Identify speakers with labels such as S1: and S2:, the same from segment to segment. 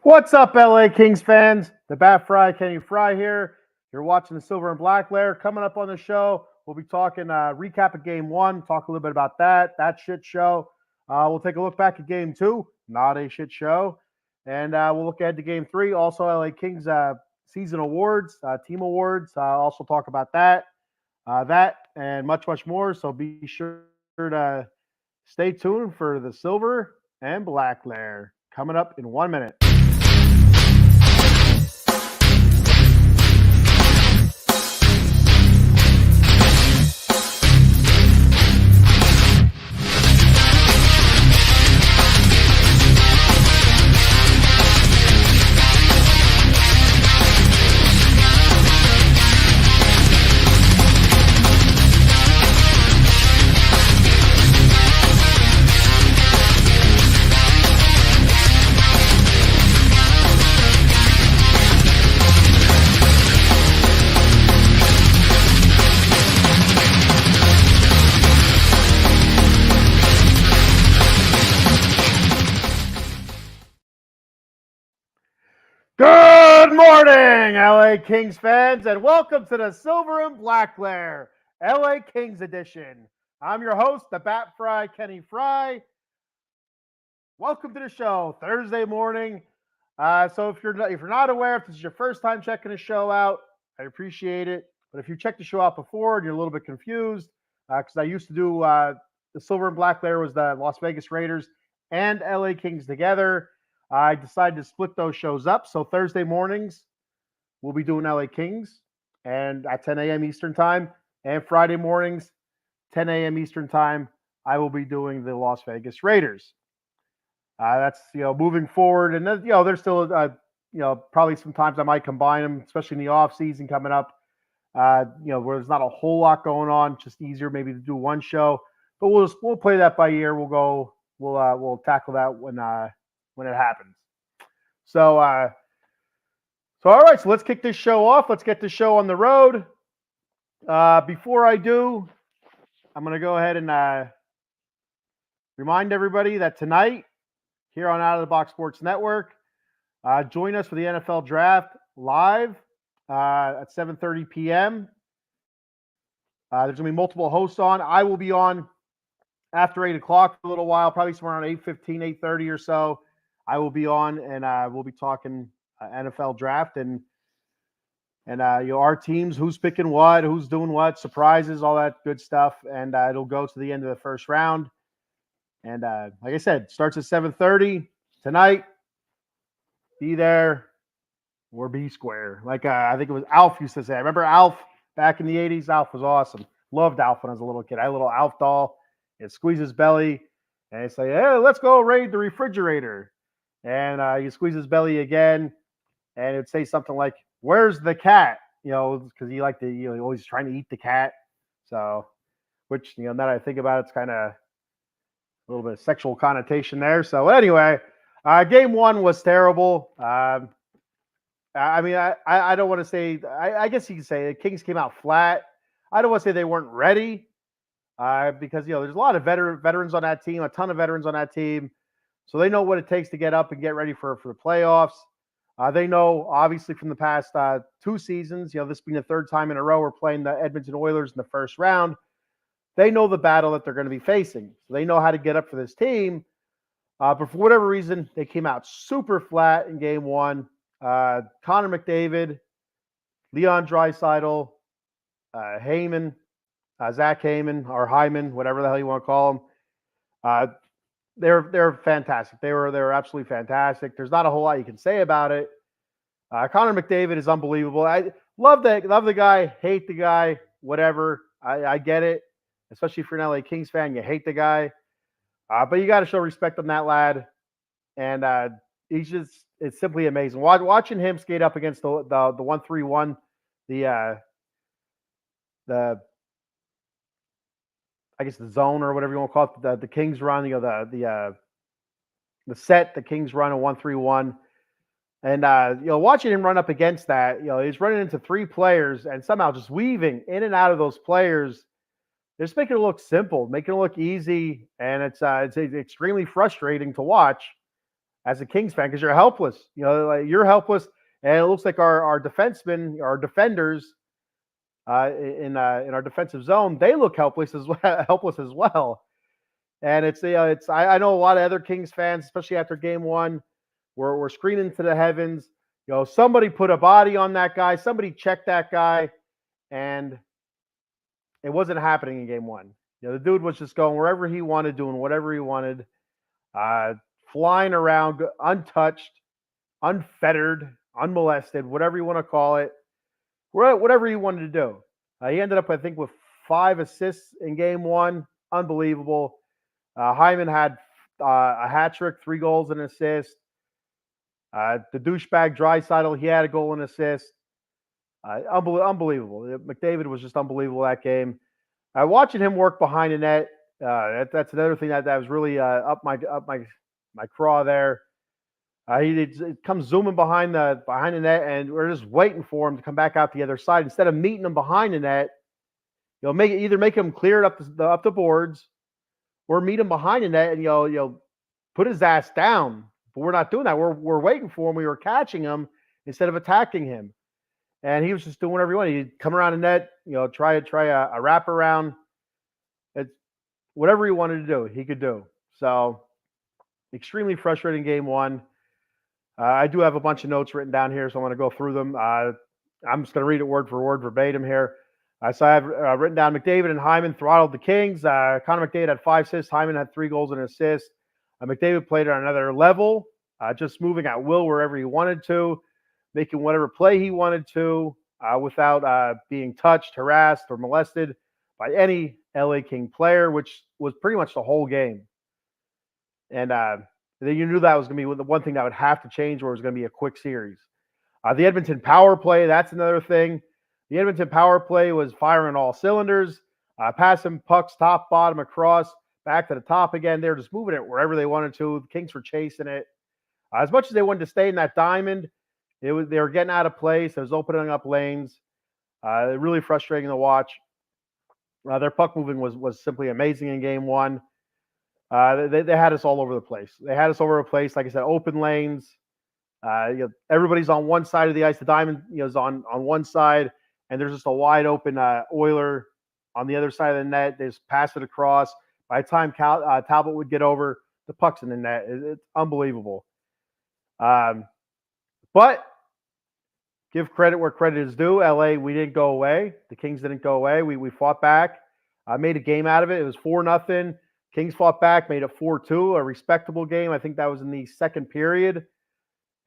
S1: What's up, LA Kings fans? The Bat Fry, Kenny Fry here. You're watching the Silver and Black Lair. Coming up on the show, we'll be talking recap of Game 1, talk a little bit about that shit show. We'll take a look back at Game 2, not a shit show. And we'll look ahead to Game 3, also LA Kings season awards, team awards. Also talk about that and much, much more. So be sure to stay tuned for the Silver and Black Lair. Coming up in 1 minute. Good morning, LA Kings fans, and welcome to the Silver and Black Lair, LA Kings edition. I'm your host, the Bat Fry, Kenny Fry. Welcome to the show, Thursday morning. So if you're not aware, if this is your first time checking the show out, I appreciate it. But if you checked the show out before and you're a little bit confused, because I used to do the Silver and Black Lair was the Las Vegas Raiders and LA Kings together. I decided to split those shows up. So Thursday mornings, we'll be doing LA Kings and at 10 a.m. Eastern time. And Friday mornings, 10 a.m. Eastern time, I will be doing the Las Vegas Raiders. That's, moving forward. And, there's still, probably sometimes I might combine them, especially in the off season coming up, where there's not a whole lot going on. Just easier maybe to do one show. But we'll play that by ear. We'll tackle that when it happens. So all right, so let's kick this show off. Let's get the show on the road. Before I do, I'm going to go ahead and remind everybody that tonight, here on Out of the Box Sports Network, join us for the NFL Draft live at 7:30 p.m. There's going to be multiple hosts on. I will be on after 8 o'clock for a little while, probably somewhere around 8:15, 8:30 or so. I will be on, and we'll be talking NFL draft and our teams, who's picking what, who's doing what, surprises, all that good stuff. And it'll go to the end of the first round. And like I said, starts at 7:30 tonight. Be there or be square. Like I think it was Alf used to say. I remember Alf back in the 80s. Alf was awesome. Loved Alf when I was a little kid. I had a little Alf doll. It squeezes his belly, and it's like, hey, let's go raid the refrigerator. And you squeeze his belly again, and it'd say something like, "Where's the cat?" Because he liked to, always trying to eat the cat. So, which, now that I think about it, it's kind of a little bit of sexual connotation there. So anyway, Game 1 was terrible. I don't want to say. I guess you can say the Kings came out flat. I don't want to say they weren't ready, because there's a lot of veterans on that team, a ton of veterans on that team. So they know what it takes to get up and get ready for the playoffs. They know, obviously, from the past 2 seasons, this being the third time in a row we're playing the Edmonton Oilers in the first round. They know the battle that they're going to be facing. So they know how to get up for this team. But for whatever reason, they came out super flat in Game 1. Connor McDavid, Leon Draisaitl, Heyman, Zach Heyman, or Hyman, whatever the hell you want to call him. They're fantastic. They were absolutely fantastic. There's not a whole lot you can say about it. Connor McDavid is unbelievable. I love the guy, hate the guy, whatever. I get it, especially if you're an LA Kings fan. You hate the guy, but you got to show respect on that lad. And it's simply amazing watching him skate up against the 1-3-1, the I guess the zone or whatever you want to call it, the Kings run, the set the Kings run a 1-3-1. And watching him run up against that, he's running into 3 players and somehow just weaving in and out of those players. Just making it look simple, making it look easy, and it's extremely frustrating to watch. as a Kings fan because you're helpless. Like you're helpless, and it looks like our defensemen, our defenders, in our defensive zone, they look helpless as well. Helpless as well. And it's I know a lot of other Kings fans, especially after game one, we're screaming to the heavens. Somebody put a body on that guy. Somebody check that guy, and it wasn't happening in game one. The dude was just going wherever he wanted, doing whatever he wanted, uh, flying around untouched, unfettered, unmolested, whatever you want to call it, whatever he wanted to do. He ended up, I think, with 5 assists in game one. Unbelievable. Hyman had a hat trick, 3 goals and an assist. The douchebag Draisaitl, he had a goal and assist. Unbelievable. McDavid was just unbelievable that game. Watching him work behind the net, that's another thing that was really up my craw there. He comes zooming behind the net, and we're just waiting for him to come back out the other side instead of meeting him behind the net. Make him clear it up the boards, or meet him behind the net and put his ass down. But we're not doing that. We're waiting for him. We were catching him instead of attacking him, and he was just doing whatever he wanted. He'd come around the net, try a wrap around. It's whatever he wanted to do, he could do. So extremely frustrating game one. I do have a bunch of notes written down here, so I'm going to go through them. I'm just going to read it word for word, verbatim here. So I have written down McDavid and Hyman throttled the Kings. Connor McDavid had 5 assists. Hyman had 3 goals and an assist. McDavid played on another level, just moving at will wherever he wanted to, making whatever play he wanted to without being touched, harassed, or molested by any LA King player, which was pretty much the whole game. And then you knew that was going to be the one thing that would have to change, or it was going to be a quick series. The Edmonton power play, that's another thing. The Edmonton power play was firing all cylinders, passing pucks top, bottom, across, back to the top again. They were just moving it wherever they wanted to. The Kings were chasing it. As much as they wanted to stay in that diamond, they were getting out of place. It was opening up lanes. Really frustrating to watch. Their puck moving was simply amazing in game one. They had us all over the place. Like I said, open lanes. Everybody's on one side of the ice. The diamond is on one side, and there's just a wide open Oiler on the other side of the net. They just pass it across. By the time Talbot would get over, the puck's in the net. It's unbelievable. But give credit where credit is due. LA, we didn't go away. The Kings didn't go away. We fought back. Made a game out of it. It was 4-0. Kings fought back, made it 4-2, a respectable game. I think that was in the second period.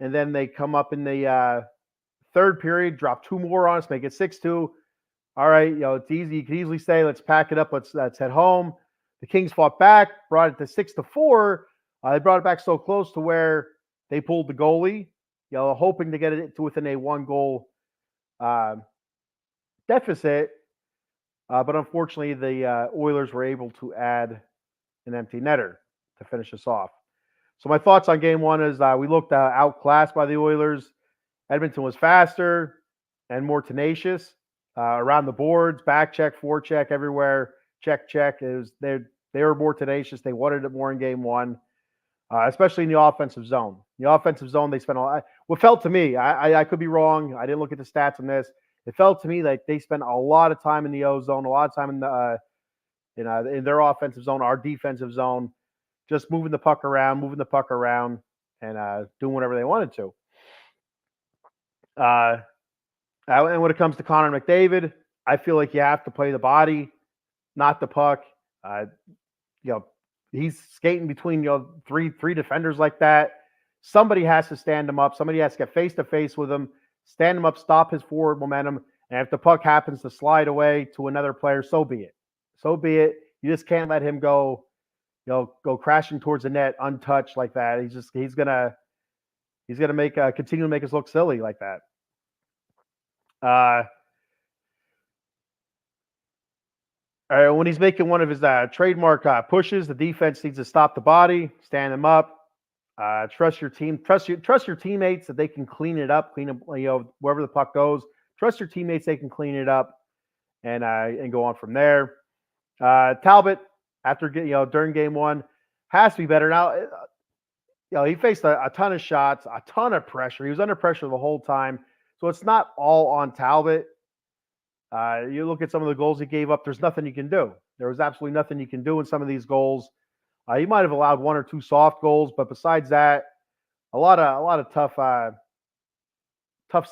S1: And then they come up in the third period, drop 2 more on us, make it 6-2. All right, it's easy. You can easily say, let's pack it up. Let's head home. The Kings fought back, brought it to 6-4. They brought it back so close to where they pulled the goalie, hoping to get it to within a 1-goal deficit. But unfortunately, the Oilers were able to add an empty netter to finish us off. So my thoughts on game one is we looked outclassed by the Oilers. Edmonton was faster and more tenacious around the boards, back check, forecheck, everywhere, check. They were more tenacious. They wanted it more in game one, especially in the offensive zone. The offensive zone, they spent a lot. What felt to me, I could be wrong. I didn't look at the stats on this. It felt to me like they spent a lot of time in the O zone, a lot of time in the in their offensive zone, our defensive zone, just moving the puck around, and doing whatever they wanted to. And when it comes to Connor McDavid, I feel like you have to play the body, not the puck. He's skating between three defenders like that. Somebody has to stand him up. Somebody has to get face to face with him, stand him up, stop his forward momentum. And if the puck happens to slide away to another player, so be it. You just can't let him go crashing towards the net untouched like that. He's gonna continue to make us look silly like that. When he's making one of his trademark pushes, the defense needs to stop the body, stand him up. Trust your team. Trust your teammates that they can clean up wherever the puck goes. Trust your teammates; they can clean it up, and go on from there. Talbot, during game one, has to be better. Now, he faced a ton of shots, a ton of pressure. He was under pressure the whole time. So it's not all on Talbot. You look at some of the goals he gave up, there's nothing you can do. There was absolutely nothing you can do in some of these goals. He might have allowed one or two soft goals, but besides that, a lot of tough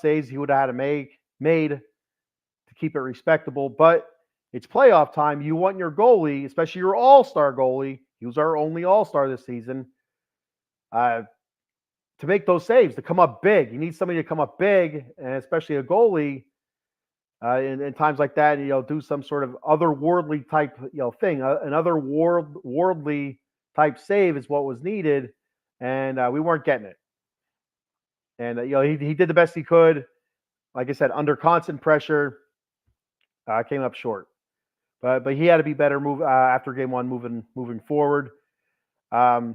S1: saves he would have had to made to keep it respectable. But it's playoff time. You want your goalie, especially your all-star goalie. He was our only all-star this season. To make those saves, to come up big. You need somebody to come up big, and especially a goalie in times like that. Do some sort of otherworldly type thing. Another worldly type save is what was needed, and we weren't getting it. And he did the best he could. Like I said, under constant pressure, came up short. But he had to be better after game one, moving forward. The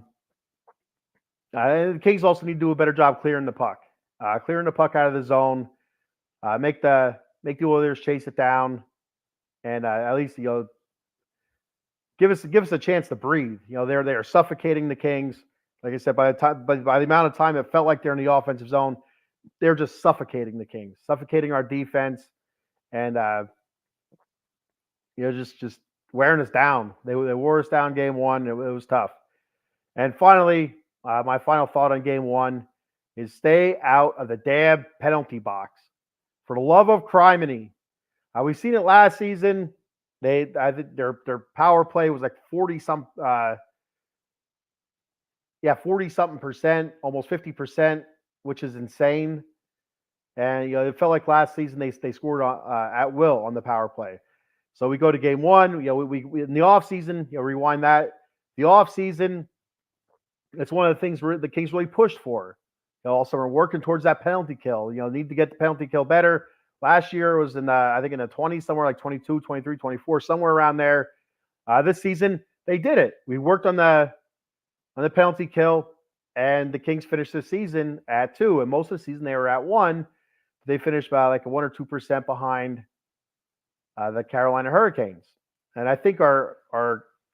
S1: Kings also need to do a better job clearing the puck. Clearing the puck out of the zone. Make the Oilers chase it down, and at least give us a chance to breathe. They're suffocating the Kings. Like I said, by the amount of time it felt like they're in the offensive zone, they're just suffocating the Kings, suffocating our defense, and just wearing us down. They wore us down game one. It was tough. And finally, my final thought on game one is stay out of the damn penalty box. For the love of criminy. We've seen it last season. I think their power play was like 40-something%, almost 50%, which is insane. And it felt like last season they scored at will on the power play. So we go to game one. We in the offseason, rewind that. The offseason, it's one of the things the Kings really pushed for. Also, we're working towards that penalty kill. Need to get the penalty kill better. Last year it was I think in the 20s, somewhere like 22, 23, 24, somewhere around there. This season they did it. We worked on the penalty kill, and the Kings finished the season at 2. And most of the season they were at 1. They finished by like 1 or 2% behind the Carolina Hurricanes. And I think our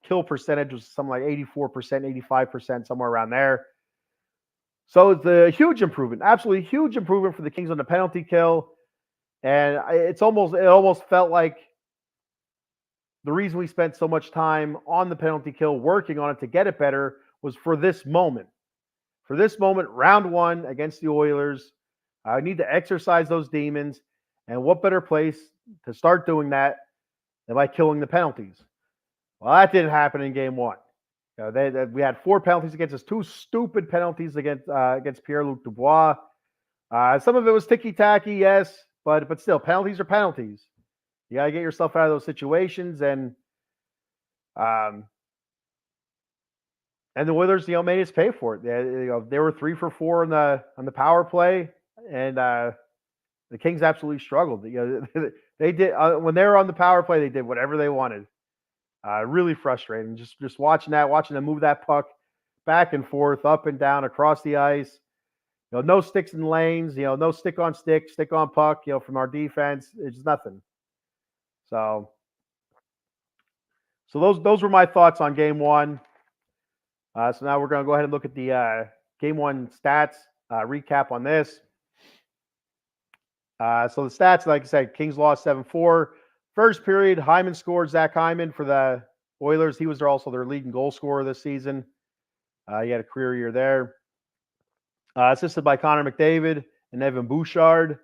S1: kill percentage was something like 84%, 85%, somewhere around there. So it's a huge improvement, absolutely huge improvement for the Kings on the penalty kill. And it almost felt like the reason we spent so much time on the penalty kill, working on it to get it better, was for this moment. For this moment, round one against the Oilers, I need to exercise those demons. And what better place to start doing that than by killing the penalties? Well, that didn't happen in game one. We had 4 penalties against us, 2 stupid penalties against Pierre-Luc Dubois. Some of it was ticky-tacky, yes, but still, penalties are penalties. You got to get yourself out of those situations, and the Oilers, made us pay for it. They were 3 for 4 on the power play, and the Kings absolutely struggled. They did when they were on the power play, they did whatever they wanted. Really frustrating. Just watching them move that puck back and forth, up and down, across the ice. No sticks in lanes. No stick on puck. From our defense, it's nothing. So those were my thoughts on game one. So now we're going to go ahead and look at the game one stats recap on this. So the stats, like I said, Kings lost 7-4. First period, Hyman scored. Zach Hyman for the Oilers. He was also their leading goal scorer this season. He had a career year there. Assisted by Connor McDavid and Evan Bouchard.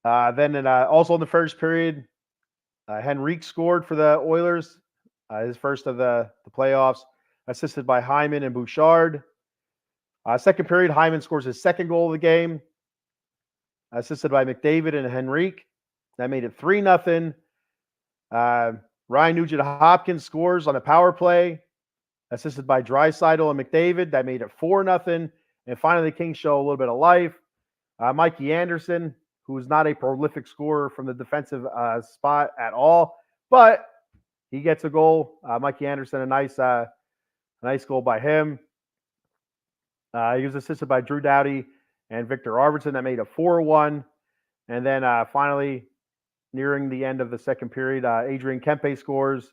S1: Then also in the first period, Henrique scored for the Oilers. His first of the playoffs. Assisted by Hyman and Bouchard. Second period, Hyman scores his second goal of the game. Assisted by McDavid and Henrique. That made it 3-0. Ryan Nugent-Hopkins scores on a power play, assisted by Draisaitl and McDavid. That made it 4-0. And finally, the Kings show a little bit of life. Mikey Anderson, who is not a prolific scorer from the defensive spot at all, but he gets a goal. Mikey Anderson, a nice goal by him. He was assisted by Drew Doughty and Victor Arvidsson. That made it 4-1. And then finally, nearing the end of the second period, Adrian Kempe scores,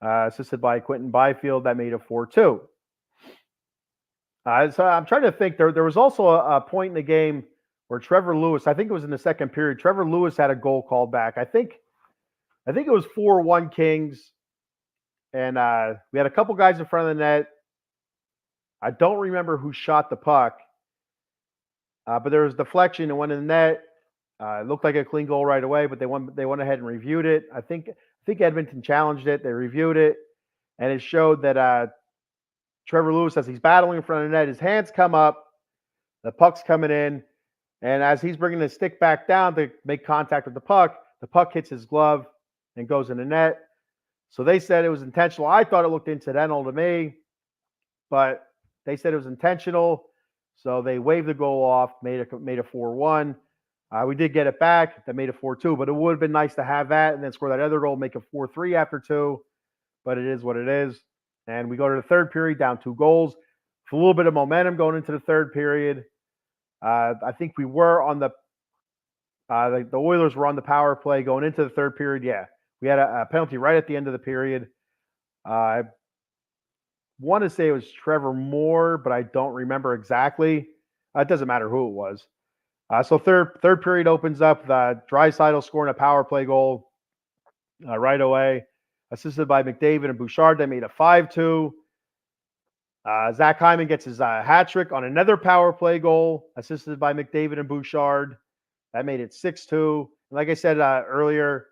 S1: assisted by Quentin Byfield. That made it 4-2. So I'm trying to think. There was also a point in the game where Trevor Lewis, I think it was in the second period, Trevor Lewis had a goal called back. I think it was 4-1 Kings, and we had a couple guys in front of the net. I don't remember who shot the puck, but there was deflection and went in the net. It looked like a clean goal right away, but they went ahead and reviewed it. I think Edmonton challenged it. They reviewed it, and it showed that Trevor Lewis, as he's battling in front of the net, his hands come up, the puck's coming in, and as he's bringing the stick back down to make contact with the puck hits his glove and goes in the net. So they said it was intentional. I thought it looked incidental to me, but they said it was intentional. So they waved the goal off, made a 4-1. We did get it back. That made it 4-2, but it would have been nice to have that and then score that other goal, make it 4-3 after 2. But it is what it is. And we go to the third period, down 2 goals. With a little bit of momentum going into the third period. I think we were on the Oilers were on the power play going into the third period. Yeah, we had a penalty right at the end of the period. I want to say it was Trevor Moore, but I don't remember exactly. It doesn't matter who it was. So third period opens up. Draisaitl scoring a power play goal right away, assisted by McDavid and Bouchard. They made a 5-2. Zach Hyman gets his hat trick on another power play goal, assisted by McDavid and Bouchard. That made it 6-2. And like I said earlier,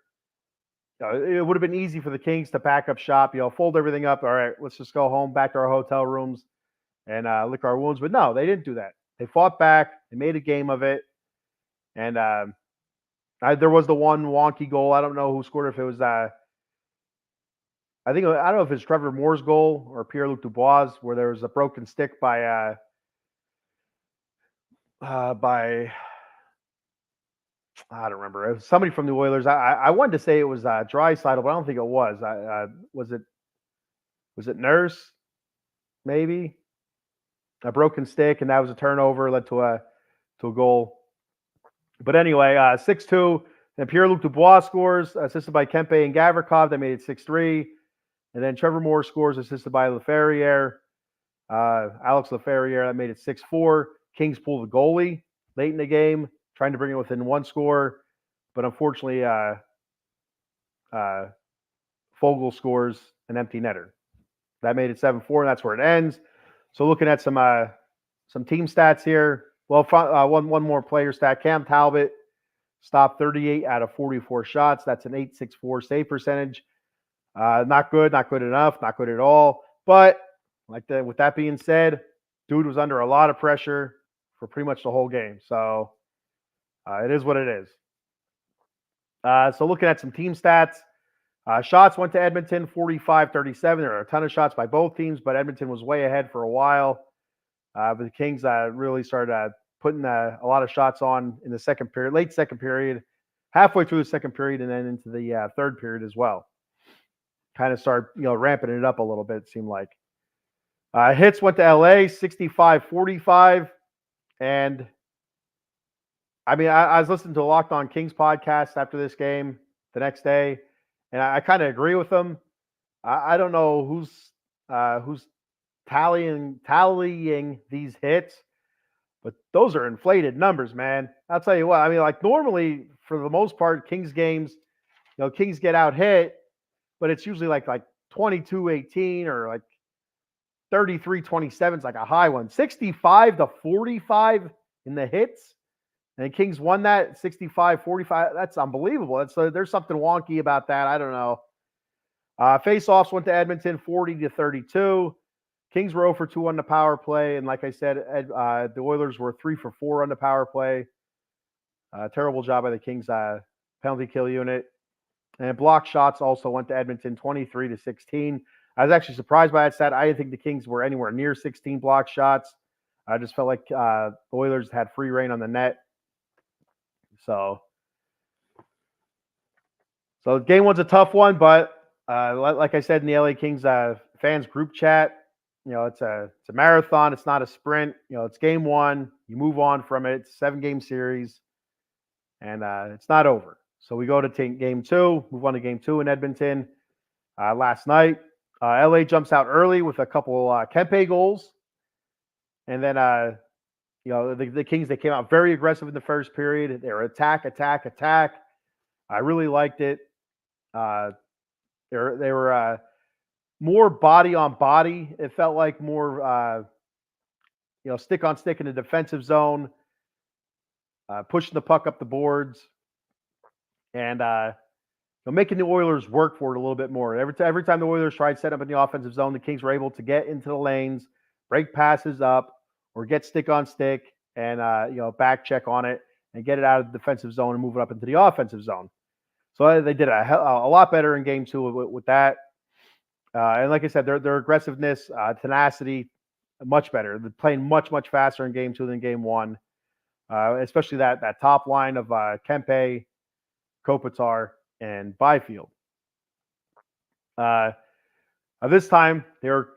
S1: it would have been easy for the Kings to pack up shop, fold everything up. All right, let's just go home, back to our hotel rooms, and lick our wounds. But no, they didn't do that. They fought back. They made a game of it. And there was the one wonky goal. I don't know who scored. If it was, I don't know if it's Trevor Moore's goal or Pierre-Luc Dubois, where there was a broken stick by I don't remember. It was somebody from the Oilers. I wanted to say it was Draisaitl, but I don't think it was. Was it Nurse? Maybe a broken stick, and that was a turnover, led to a goal. But anyway, 6-2. Then Pierre-Luc Dubois scores, assisted by Kempe and Gavrikov. That made it 6-3. And then Trevor Moore scores, assisted by Laferriere. Alex Laferriere, that made it 6-4. Kings pull the goalie late in the game, trying to bring it within 1 score. But unfortunately, Fogle scores an empty netter. That made it 7-4, and that's where it ends. So looking at some team stats here. Well, one more player stat. Cam Talbot stopped 38 out of 44 shots. That's an .864 save percentage. Not good, not good enough, not good at all. But with that being said, dude was under a lot of pressure for pretty much the whole game. So it is what it is. So looking at some team stats. Shots went to Edmonton, 45-37. There are a ton of shots by both teams, but Edmonton was way ahead for a while. But the Kings really started putting a lot of shots on in the second period, late second period, halfway through the second period, and then into the third period as well. Kind of started, ramping it up a little bit, it seemed like. Hits went to LA, 65-45. And I mean, I was listening to a Locked On Kings podcast after this game the next day, and I kind of agree with them. I don't know who's tallying these hits, but those are inflated numbers, man. I'll tell you what. I mean, like normally, for the most part, Kings games, Kings get out hit, but it's usually like 22-18 or like 33-27 is like a high one. 65-45 in the hits, and the Kings won that 65-45. That's unbelievable. There's something wonky about that. I don't know. Face-offs went to Edmonton, 40-32. Kings were 0 for 2 on the power play, and like I said, the Oilers were 3 for 4 on the power play. Terrible job by the Kings penalty kill unit. And block shots also went to Edmonton, 23-16. I was actually surprised by that stat. I didn't think the Kings were anywhere near 16 block shots. I just felt like the Oilers had free reign on the net. So game one's a tough one, but like I said in the LA Kings fans group chat, it's a marathon. It's not a sprint. It's game one. You move on from it. It's a 7-game series, and it's not over. So we go to game 2. Move on to game 2 in Edmonton last night. LA jumps out early with a couple Kempe goals. And then, the Kings, they came out very aggressive in the first period. They were attack, attack, attack. I really liked it. Uh, they were more body on body. It felt like more, stick on stick in the defensive zone, pushing the puck up the boards, and making the Oilers work for it a little bit more. Every time the Oilers tried to set up in the offensive zone, the Kings were able to get into the lanes, break passes up, or get stick on stick and back check on it and get it out of the defensive zone and move it up into the offensive zone. So they did a lot better in game two with that. And like I said, their aggressiveness, tenacity, much better. They're playing much faster in game two than game one. Especially that top line of Kempe, Kopitar, and Byfield. This time they were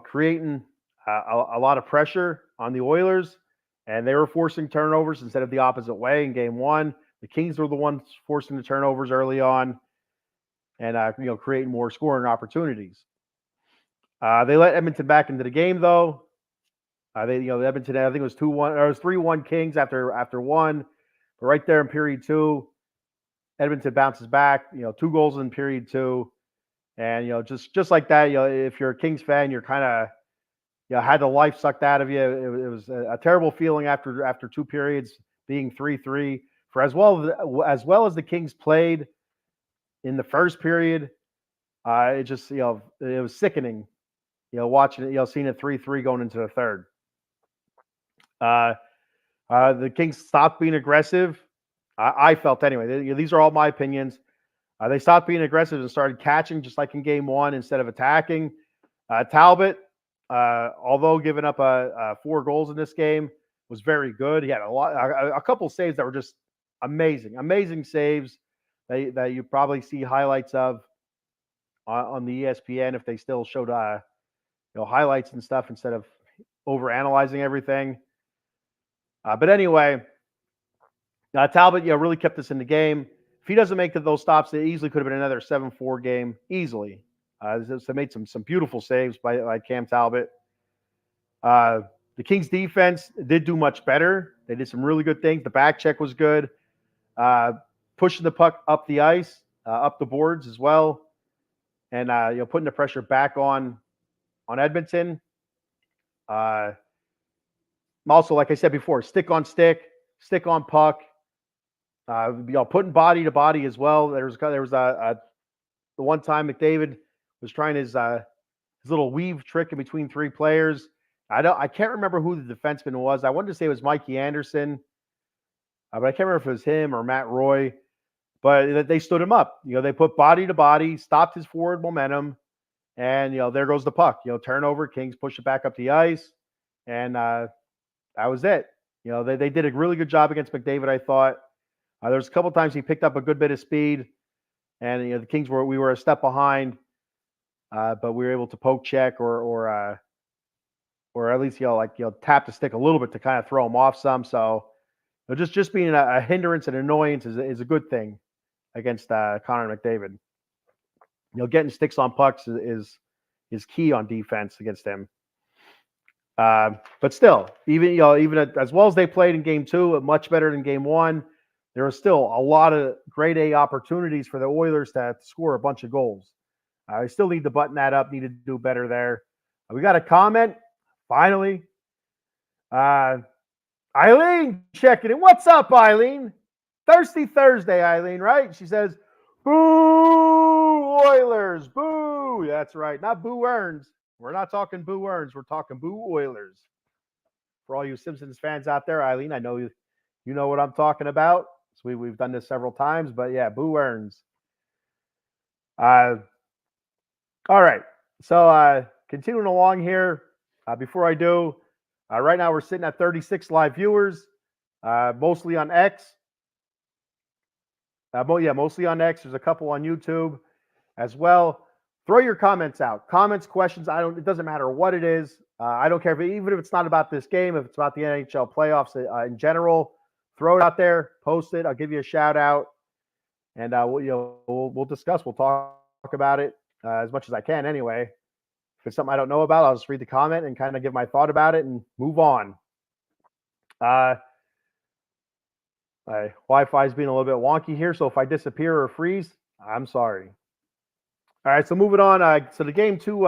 S1: creating a lot of pressure on the Oilers, and they were forcing turnovers instead of the opposite way in game one. The Kings were the ones forcing the turnovers early on, and creating more scoring opportunities. They let Edmonton back into the game though. Edmonton, I think it was 2-1 or it was 3-1 Kings after one, but right there in period two, Edmonton bounces back. 2 goals in period two, and just like that, if you're a Kings fan, you're kind of had the life sucked out of you. It was a terrible feeling after 2 periods being 3-3 for as well as the Kings played in the first period. It just it was sickening. Watching it, seeing it 3-3 going into the third. The Kings stopped being aggressive. I felt anyway. These are all my opinions. They stopped being aggressive and started catching just like in game one instead of attacking. Talbot, although giving up 4 goals in this game, was very good. He had a couple saves that were just amazing saves that you probably see highlights of on the ESPN if they still showed highlights and stuff instead of over analyzing everything. But anyway, Talbot really kept us in the game. If he doesn't make those stops, it easily could have been another 7-4 game easily. They made some beautiful saves by Cam Talbot. The Kings defense did do much better. They did some really good things. The back check was good. Pushing the puck up the ice, up the boards as well, and putting the pressure back on Edmonton. Also, like I said before, stick on stick, stick on puck. Putting body to body as well. There was the one time McDavid was trying his little weave trick in between 3 players. I can't remember who the defenseman was. I wanted to say it was Mikey Anderson, but I can't remember if it was him or Matt Roy. But they stood him up. They put body to body, stopped his forward momentum, and there goes the puck. Turnover. Kings push it back up the ice, and that was it. They did a really good job against McDavid, I thought. There was a couple times he picked up a good bit of speed, and the Kings were a step behind, but we were able to poke check or at least tap the stick a little bit to kind of throw him off some. So just being a hindrance and annoyance is a good thing against Connor McDavid. Getting sticks on pucks is key on defense against him. But still, even as well as they played in game 2, much better than game 1. There was still a lot of grade A opportunities for the Oilers to score a bunch of goals. I still need to button that up, need to do better there. We got a comment, finally. Eileen checking in. What's up, Eileen? Thirsty Thursday, Eileen, right? She says, boo Oilers, boo. That's right, not boo Earns. We're not talking boo Earns. We're talking boo Oilers. For all you Simpsons fans out there, Eileen, I know you know what I'm talking about. So we've done this several times, but yeah, boo Earns. All right. So continuing along here, before I do, right now we're sitting at 36 live viewers, mostly on X. Mostly on X. There's a couple on YouTube as well. Throw your comments out. Comments, questions. It doesn't matter what it is. I don't care even if it's not about this game, if it's about the NHL playoffs in general. Throw it out there, post it. I'll give you a shout out, and we'll discuss. We'll talk about it as much as I can. Anyway, If it's something I don't know about, I'll just read the comment and kind of give my thought about it and move on. My Wi-Fi is being a little bit wonky here, so if I disappear or freeze, I'm sorry. All right, so moving on. So the game 2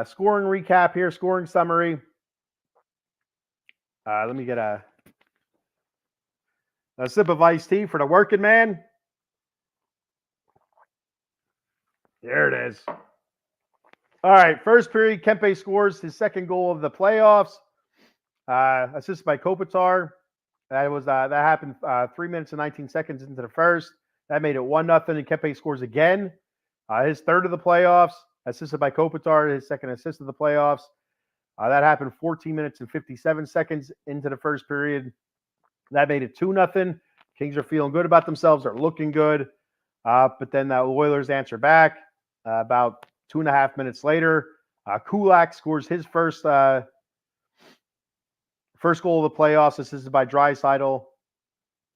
S1: scoring recap here, scoring summary. Let me get a sip of iced tea for the working man. There it is. All right, first period, Kempe scores his second goal of the playoffs, assisted by Kopitar. That happened 3 minutes and 19 seconds into the first. That made it 1-0, and Kempe scores again. His third of the playoffs, assisted by Kopitar, his second assist of the playoffs. That happened 14 minutes and 57 seconds into the first period. That made it 2-0. Kings are feeling good about themselves. They're looking good. But then the Oilers answer back about 2.5 minutes later. Kulak scores his first goal of the playoffs, assisted by Draisaitl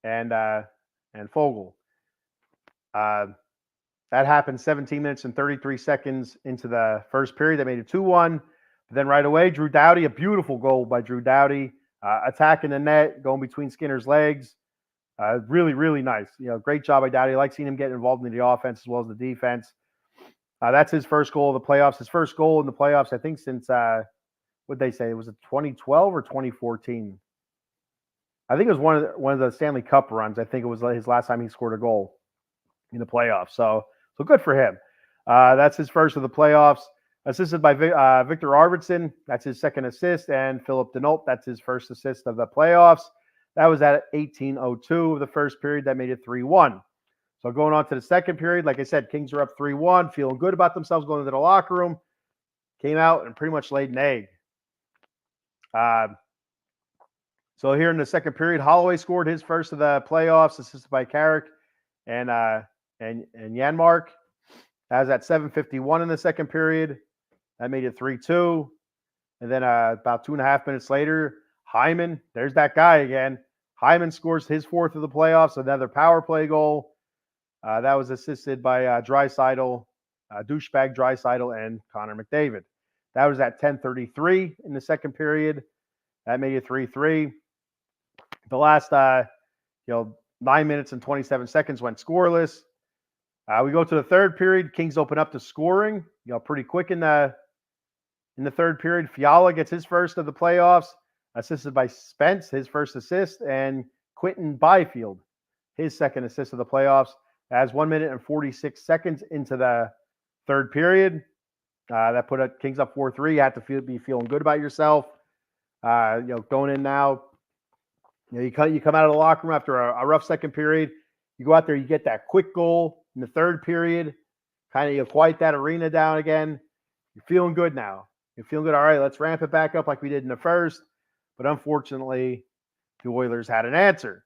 S1: and Foegele. That happened 17 minutes and 33 seconds into the first period. That made it 2-1. But then right away, Drew Doughty, a beautiful goal by Drew Doughty, attacking the net, going between Skinner's legs. Really, really nice. Great job by Doughty. I like seeing him get involved in the offense as well as the defense. That's his first goal of the playoffs. His first goal in the playoffs, I think, since what they say, was it 2012 or 2014? I think it was one of the Stanley Cup runs. I think it was his last time he scored a goal in the playoffs. So good for him. That's his first of the playoffs. Assisted by Victor Arvidsson. That's his second assist. And Philip Denault. That's his first assist of the playoffs. That was at 18:02 of the first period. That made it 3-1. So going on to the second period, like I said, Kings are up 3-1, feeling good about themselves, going into the locker room. Came out and pretty much laid an egg. So here in the second period, Holloway scored his first of the playoffs, assisted by Carrick and Janmark. That was at 7:51 in the second period. That made it 3-2. And then about 2.5 minutes later, Hyman, there's that guy again. Hyman scores his fourth of the playoffs, another power play goal. That was assisted by Draisaitl, douchebag Draisaitl, and Connor McDavid. That was at 10:33 in the second period. That made it 3-3. The last 9 minutes and 27 seconds went scoreless. We go to the third period. Kings open up to scoring, pretty quick in the third period. Fiala gets his first of the playoffs, assisted by Spence, his first assist, and Quinton Byfield, his second assist of the playoffs. As 1 minute and 46 seconds into the third period. That put Kings up 4-3. You have to be feeling good about yourself. Going in now, you come out of the locker room after a rough second period. You go out there, you get that quick goal in the third period. Kind of quiet that arena down again. You're feeling good now. You're feeling good. All right, let's ramp it back up like we did in the first. But unfortunately, the Oilers had an answer.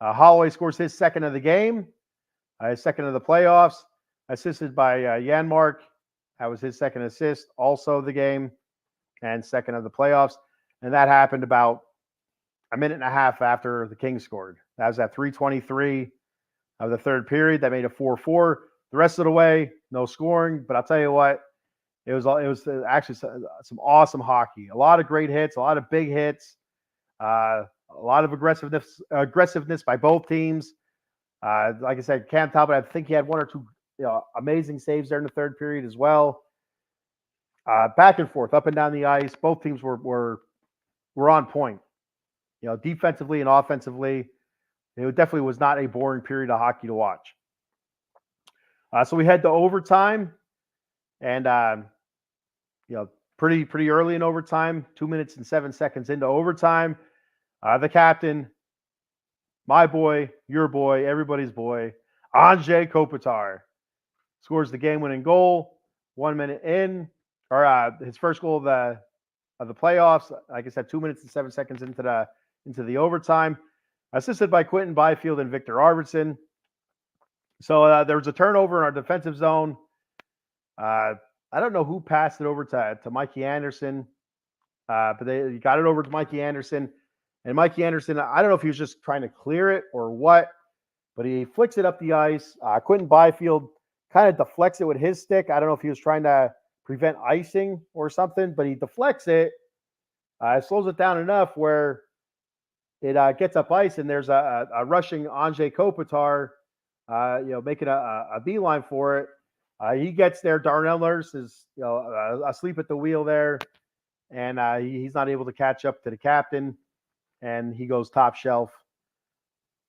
S1: Holloway scores his second of the game. His second of the playoffs, assisted by Janmark. That was his second assist, also of the game, and second of the playoffs. And that happened about a minute and a half after the Kings scored. That was at 3:23 of the third period. That made it 4-4. The rest of the way, no scoring. But I'll tell you what, it was actually some awesome hockey. A lot of great hits, a lot of big hits, a lot of aggressiveness by both teams. Like I said, Cam Talbot, I think he had one or two amazing saves there in the third period as well. Back and forth, up and down the ice. Both teams were on point. Defensively and offensively, it definitely was not a boring period of hockey to watch. So we head to overtime, and pretty early in overtime, 2 minutes and 7 seconds into overtime, the captain, my boy, your boy, everybody's boy, Anze Kopitar, scores the game-winning goal 1 minute in, or his first goal of the playoffs. Like I said, 2 minutes and 7 seconds into the overtime, assisted by Quinton Byfield and Victor Arvidsson. So there was a turnover in our defensive zone. I don't know who passed it over to Mikey Anderson, but they got it over to Mikey Anderson. And Mikey Anderson, I don't know if he was just trying to clear it or what, but he flicks it up the ice. Quinton Byfield kind of deflects it with his stick. I don't know if he was trying to prevent icing or something, but he deflects it. Slows it down enough where it gets up ice, and there's a rushing Anze Kopitar, making a beeline for it. He gets there. Darnell Nurse is asleep at the wheel there, and he's not able to catch up to the captain, and he goes top shelf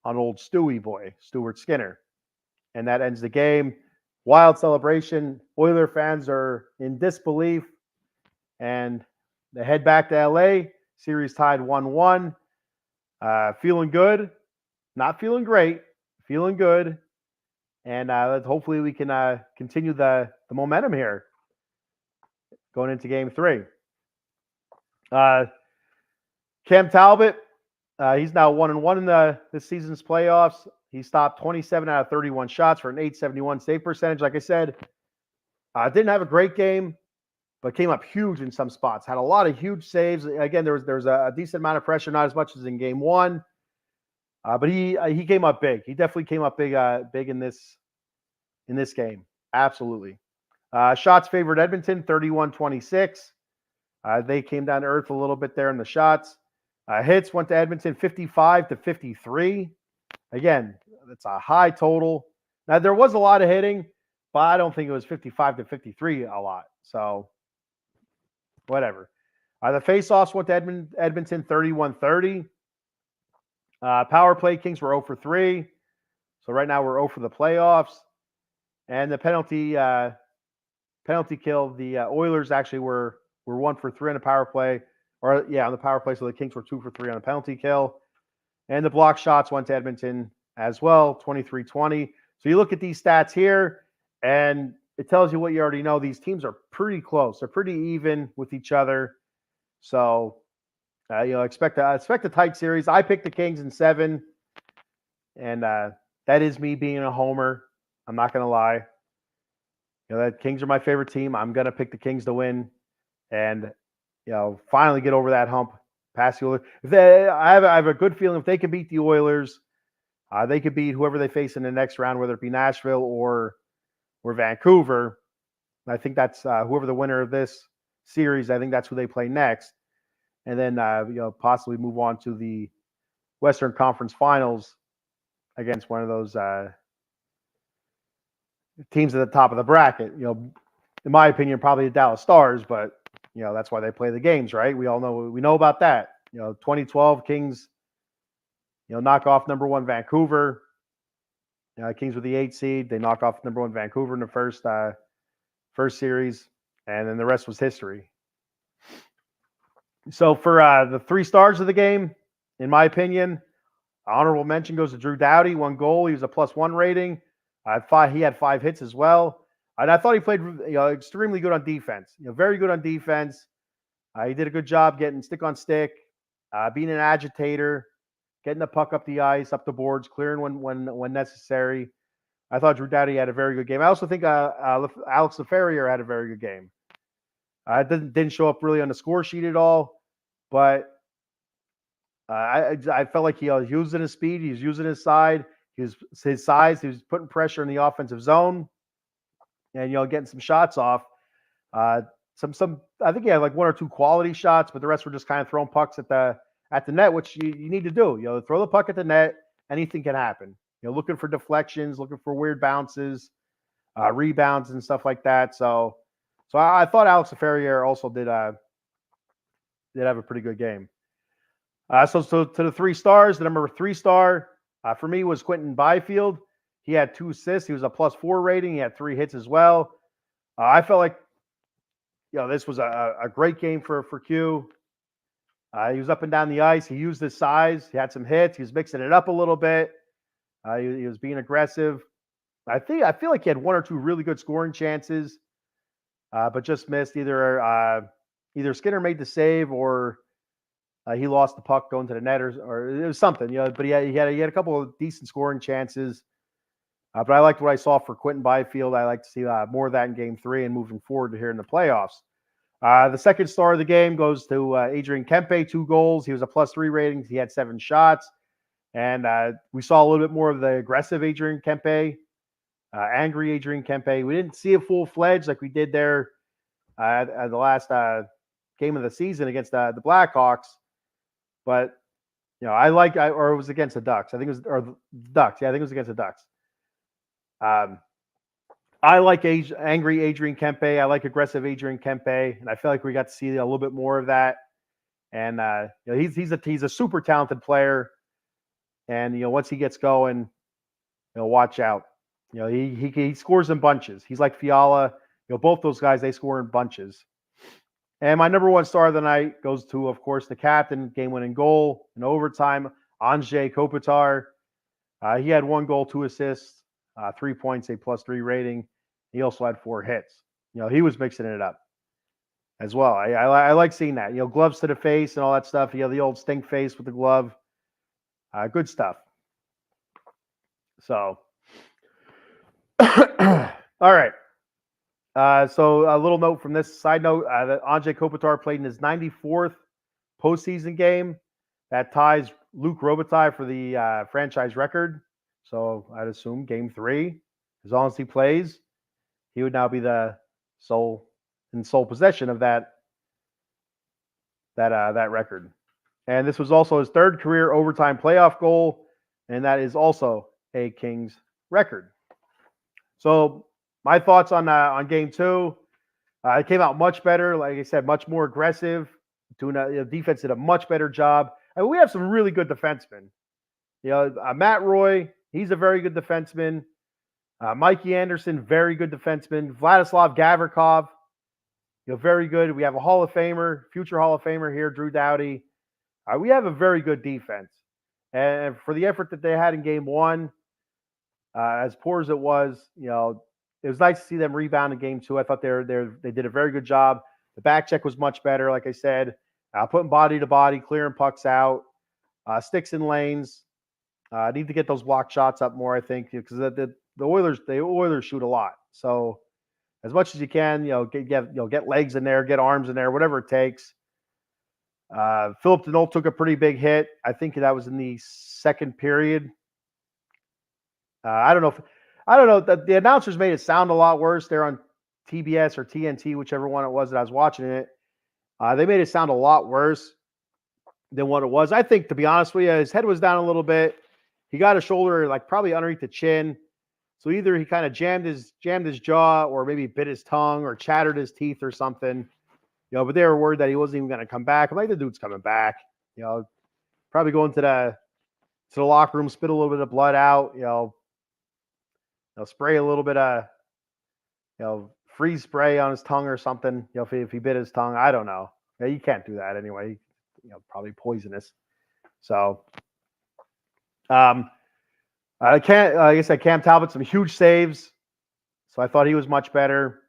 S1: on old Stewie boy, Stuart Skinner, and that ends the game. Wild celebration. Oiler fans are in disbelief, and they head back to LA. Series tied 1-1. Feeling good, not feeling great, feeling good, and hopefully we can continue the momentum here going into Game 3. Cam Talbot, he's now 1-1 in this season's playoffs. He stopped 27 out of 31 shots for an .871 save percentage. Like I said, didn't have a great game, but came up huge in some spots. Had a lot of huge saves. Again, there was a decent amount of pressure, not as much as in Game 1. But he came up big. He definitely came up big in this game. Absolutely. Shots favored Edmonton, 31-26. They came down to earth a little bit there in the shots. Hits went to Edmonton, 55-53. Again, that's a high total. Now, there was a lot of hitting, but I don't think it was 55-53 a lot. So, whatever. The faceoffs went to Edmonton, 31-30. Power play, Kings were 0 for 3. So right now we're 0 for the playoffs. And the penalty kill, the Oilers actually were 1 for 3 on the power play. On the power play. So the Kings were 2 for 3 on the penalty kill. And the block shots went to Edmonton as well, 23-20. So you look at these stats here, and it tells you what you already know. These teams are pretty close. They're pretty even with each other. So expect a tight series. I picked the Kings in 7, and that is me being a homer. I'm not gonna lie. The Kings are my favorite team. I'm gonna pick the Kings to win, and finally get over that hump. Past the Oilers. I have a good feeling if they can beat the Oilers, they could beat whoever they face in the next round, whether it be Nashville or Vancouver. And I think that's whoever the winner of this series. I think that's who they play next. And then possibly move on to the Western Conference Finals against one of those teams at the top of the bracket. In my opinion, probably the Dallas Stars, but that's why they play the games, right? We know about that. 2012 Kings, knock off number 1 Vancouver. Kings with the 8 seed. They knock off number 1 Vancouver in the first series, and then the rest was history. So for the 3 stars of the game, in my opinion, honorable mention goes to Drew Doughty, 1 goal. He was a +1 rating. He had 5 hits as well. And I thought he played extremely good on defense. Very good on defense. He did a good job getting stick on stick, being an agitator, getting the puck up the ice, up the boards, clearing when necessary. I thought Drew Doughty had a very good game. I also think Alex Laferriere had a very good game. Didn't show up really on the score sheet at all, but I felt like he was using his speed, he was using his side, his size, he was putting pressure in the offensive zone, and getting some shots off. Some I think he had like 1 or 2 quality shots, but the rest were just kind of throwing pucks at the net, which you need to do. Throw the puck at the net, anything can happen. Looking for deflections, looking for weird bounces, rebounds, and stuff like that. So I thought Alex Laferriere also did have a pretty good game. So to the 3 stars, the number 3 star for me was Quentin Byfield. He had 2 assists. He was a +4 rating. He had 3 hits as well. I felt like this was a great game for Q. He was up and down the ice. He used his size. He had some hits. He was mixing it up a little bit. He was being aggressive. I feel like he had 1 or 2 really good scoring chances, but just missed. Either Skinner made the save or he lost the puck going to the net, or it was something. But he had a couple of decent scoring chances. But I liked what I saw for Quentin Byfield. I like to see more of that in Game 3 and moving forward to here in the playoffs. The second star of the game goes to Adrian Kempe, 2 goals. He was a +3 rating. He had 7 shots. And we saw a little bit more of the aggressive Adrian Kempe, angry Adrian Kempe. We didn't see it full-fledged like we did there at the last game of the season against the Blackhawks. But or it was against the Ducks. I think it was or the Ducks. Yeah, I think it was against the Ducks. I like angry Adrian Kempe. I like aggressive Adrian Kempe, and I feel like we got to see a little bit more of that. And he's a super talented player. And once he gets going, watch out. He scores in bunches. He's like Fiala. Both those guys, they score in bunches. And my number one star of the night goes to, of course, the captain, game-winning goal in overtime, Anze Kopitar. He had 1 goal, 2 assists, 3 points, a +3 rating. He also had 4 hits. He was mixing it up as well. I like seeing that. Gloves to the face and all that stuff. The old stink face with the glove. Good stuff. So, all right. So a little note from this side note that Anze Kopitar played in his 94th postseason game. That ties Luc Robitaille for the franchise record. So I'd assume game 3, as long as he plays, he would now be the sole possession of that record. And this was also his 3rd career overtime playoff goal, and that is also a Kings record. So my thoughts on game 2, it came out much better. Like I said, much more aggressive. Defense did a much better job. And we have some really good defensemen. Matt Roy, he's a very good defenseman. Mikey Anderson, very good defenseman. Vladislav Gavrikov, very good. We have a Hall of Famer, future Hall of Famer here, Drew Doughty. We have a very good defense. And for the effort that they had in game 1, as poor as it was, it was nice to see them rebound in game 2. I thought they did a very good job. The back check was much better, like I said. Putting body to body, clearing pucks out, sticks in lanes. Need to get those block shots up more, I think, because the Oilers shoot a lot. So as much as you can, get legs in there, get arms in there, whatever it takes. Philip Deneau took a pretty big hit. I think that was in the 2nd period. I don't know. The announcers made it sound a lot worse. They're on TBS or TNT, whichever one it was that I was watching it. They made it sound a lot worse than what it was. I think, to be honest with you, his head was down a little bit. He got a shoulder probably underneath the chin. So either he kind of jammed his jaw, or maybe bit his tongue, or chattered his teeth or something. But they were worried that he wasn't even going to come back. I'm like, the dude's coming back. Probably going to the locker room, spit a little bit of blood out. Spray a little bit of freeze spray on his tongue or something. If he bit his tongue, I don't know. You can't do that anyway. Probably poisonous. So, like I said, Cam Talbot, some huge saves. So I thought he was much better.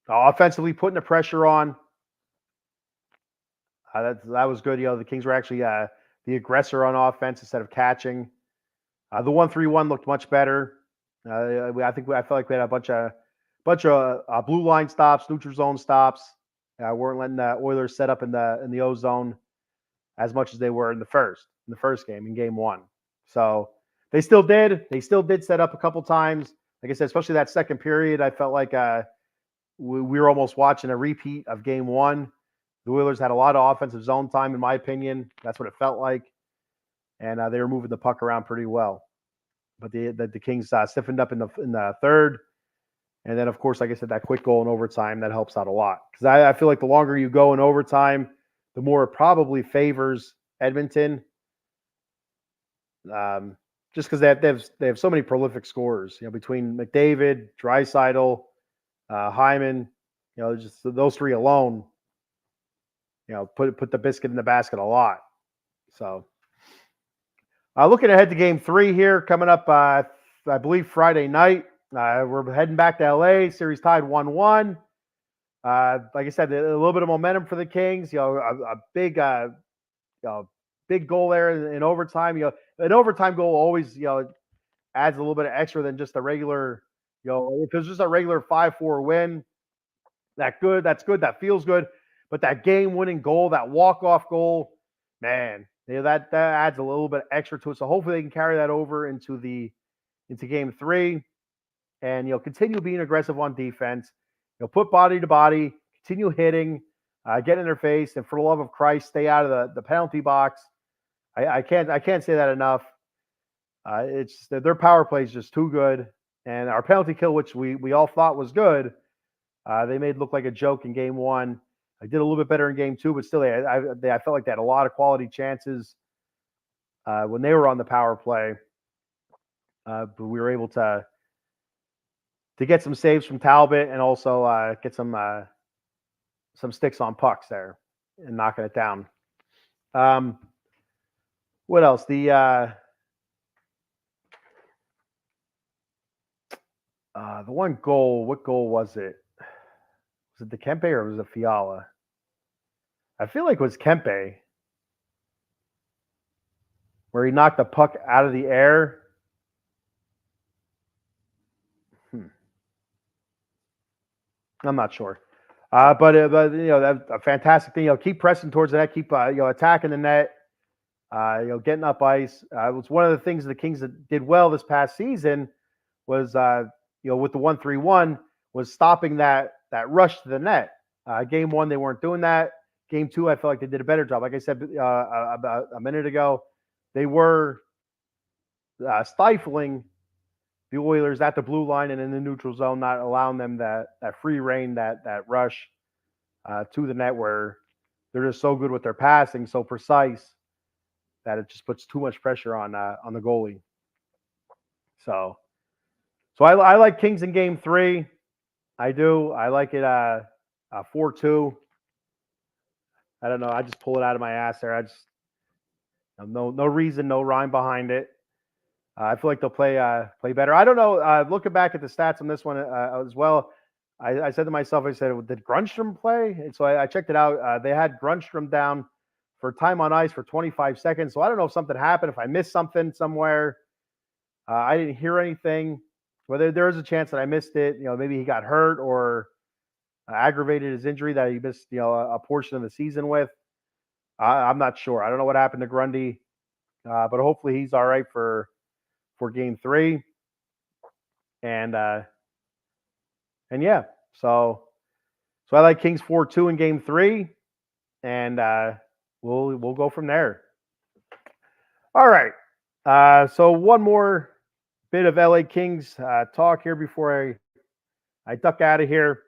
S1: Offensively, putting the pressure on. That was good. The Kings were actually the aggressor on offense instead of catching. The 1-3-1 looked much better. I felt like we had a bunch of blue line stops, neutral zone stops. Weren't letting the Oilers set up in the O zone as much as they were in the first game, in game 1. So they still did set up a couple times. Like I said, especially that 2nd period, I felt like we were almost watching a repeat of game 1. The Oilers had a lot of offensive zone time, in my opinion. That's what it felt like. And they were moving the puck around pretty well. But the Kings stiffened up in the 3rd. And then, of course, like I said, that quick goal in overtime, that helps out a lot. Because I feel like the longer you go in overtime, the more it probably favors Edmonton. Just because they have so many prolific scorers. Between McDavid, Draisaitl, Hyman, just those 3 alone, put the biscuit in the basket a lot. So, looking ahead to game 3 here, coming up, I believe Friday night. We're heading back to LA. Series tied 1-1. Like I said, a little bit of momentum for the Kings. A big goal there in overtime. An overtime goal always adds a little bit of extra than just a regular. If it's just a regular 5-4 win, that's good. That feels good. But that game-winning goal, that walk-off goal, man, that adds a little bit extra to it. So hopefully they can carry that over into game 3, and continue being aggressive on defense. Put body to body, continue hitting, get in their face, and for the love of Christ, stay out of the penalty box. I can't say that enough. It's their power play is just too good, and our penalty kill, which we all thought was good, they made look like a joke in game one. I did a little bit better in game two, but still, I felt like they had a lot of quality chances when they were on the power play. But we were able to get some saves from Talbot and also get some sticks on pucks there and knocking it down. What else? The one goal. What goal was it? Was it the Kempe or was it Fiala? I feel like it was Kempe, where he knocked the puck out of the air. I'm not sure. But that's a fantastic thing. Keep pressing towards the net, keep attacking the net. Getting up ice. It was one of the things the Kings that did well this past season was with the 1-3-1 was stopping that rush to the net. Game one they weren't doing that. Game two I felt like they did a better job. Like I said about a minute ago, they were stifling the Oilers at the blue line and in the neutral zone, not allowing them that free reign, that rush to the net where they're just so good with their passing, so precise that it just puts too much pressure on the goalie. So I like Kings in game three. I do. I like it 4-2. I don't know. I just pull it out of my ass there. I just no reason, no rhyme behind it. I feel like they'll play better. I don't know. Looking back at the stats on this one as well, I said to myself, I said, did Grundstrom play? And so I checked it out. They had Grundstrom down for time on ice for 25 seconds. So I don't know if something happened, if I missed something somewhere. I didn't hear anything. Whether there is a chance that I missed it, maybe he got hurt or aggravated his injury that he missed, a portion of the season with. I'm not sure. I don't know what happened to Grundy, but hopefully he's all right for game three. And yeah, so I like Kings 4-2 in game three, and we'll go from there. All right. So one more bit of LA Kings talk here before I duck out of here.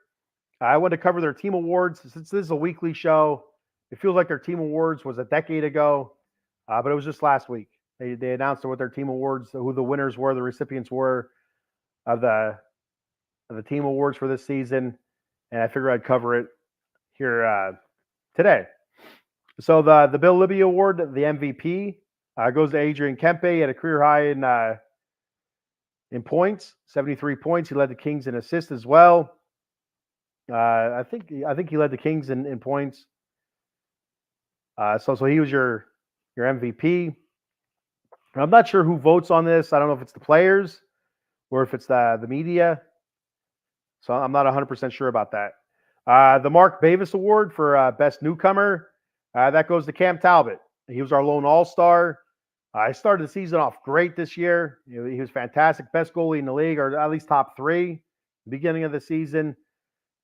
S1: I want to cover their team awards. Since this is a weekly show, it feels like their team awards was a decade ago, but it was just last week. They announced what their team awards, who the winners were, the recipients were of the team awards for this season, and I figured I'd cover it here today. So the Bill Libby Award, the MVP, goes to Adrian Kempe. He had a career high in points, 73 points. He led the Kings in assists as well. I think he led the Kings in points. So he was your MVP. I'm not sure who votes on this. I don't know if it's the players or if it's the media. So I'm not 100% sure about that. The Mark Bavis Award for Best Newcomer, that goes to Cam Talbot. He was our lone All-Star. I started the season off great this year. He was fantastic. Best goalie in the league, or at least top three, beginning of the season.